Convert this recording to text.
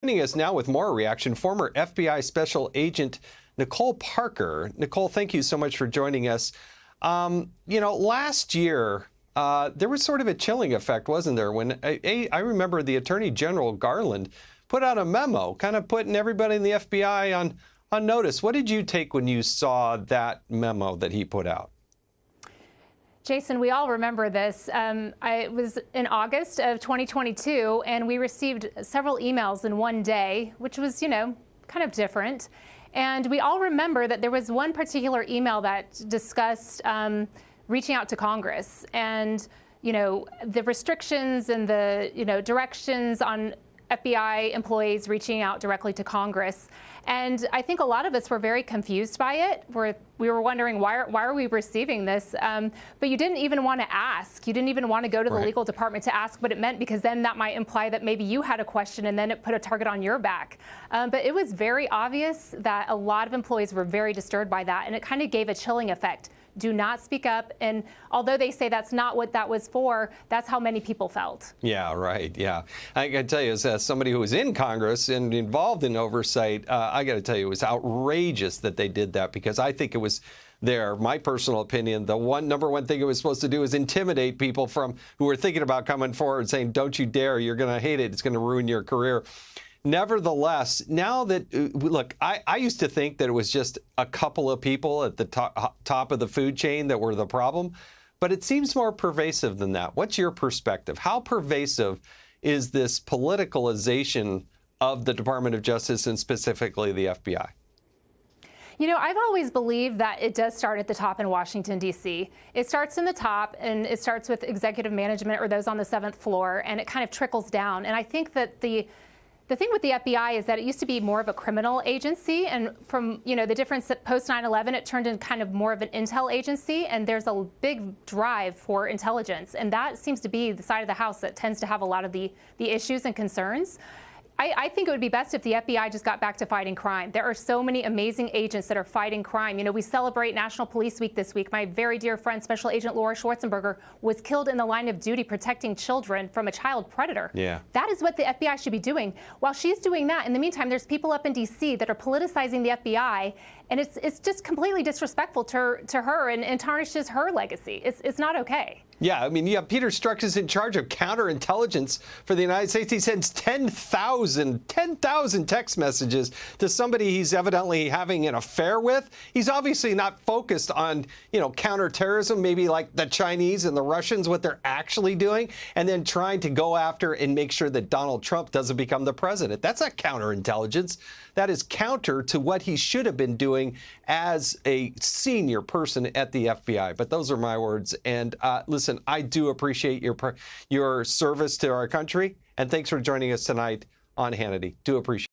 Joining us now with more reaction, former FBI Special Agent Nicole Parker. Nicole, thank you so much for joining us. Last year, there was sort of a chilling effect, wasn't there? When I remember the Attorney General Garland put out a memo, kind of putting everybody in the FBI on notice. What did you take when you saw that memo that he put out? Jason, we all remember this. It was in August of 2022, and we received several emails in one day, which was, kind of different. And we all remember that there was one particular email that discussed reaching out to Congress and, the restrictions and the, directions on FBI employees reaching out directly to Congress. And I think a lot of us were very confused by it. We were wondering, why are we receiving this? But you didn't even want to ask. You didn't even want to go to the legal department to ask what it meant, because then that might imply that maybe you had a question and then it put a target on your back. But it was very obvious that a lot of employees were very disturbed by that, and it kind of gave a chilling effect. Do not speak up. And although they say that's not what that was for, that's how many people felt. Yeah, right. Yeah. I got to tell you, as somebody who was in Congress and involved in oversight, I got to tell you, it was outrageous that they did that, because I think it was my personal opinion, the number one thing it was supposed to do is intimidate people who were thinking about coming forward, saying, don't you dare, you're going to hate it, it's going to ruin your career. Nevertheless, now that, look, I used to think that it was just a couple of people at the top of the food chain that were the problem, but it seems more pervasive than that. What's your perspective? How pervasive is this politicalization of the Department of Justice and specifically the FBI? I've always believed that it does start at the top in Washington, D.C. It starts in the top, and it starts with executive management or those on the 7th floor, and it kind of trickles down. And I think that the thing with the FBI is that it used to be more of a criminal agency, and from the difference post 9/11, it turned into kind of more of an intel agency, and there's a big drive for intelligence, and that seems to be the side of the house that tends to have a lot of the issues and concerns. I think it would be best if the FBI just got back to fighting crime. There are so many amazing agents that are fighting crime. We celebrate National Police Week this week. My very dear friend, Special Agent Laura Schwarzenberger, was killed in the line of duty protecting children from a child predator. Yeah. That is what the FBI should be doing. While she's doing that, in the meantime, there's people up in D.C. that are politicizing the FBI, and it's just completely disrespectful to her and tarnishes her legacy. It's not okay. Yeah, I mean, you have Peter Strzok is in charge of counterintelligence for the United States. He sends 10,000 text messages to somebody he's evidently having an affair with. He's obviously not focused on, counterterrorism, maybe like the Chinese and the Russians, what they're actually doing, and then trying to go after and make sure that Donald Trump doesn't become the president. That's not counterintelligence. That is counter to what he should have been doing as a senior person at the FBI. But those are my words. And listen, I do appreciate your service to our country. And thanks for joining us tonight on Hannity. Do appreciate it.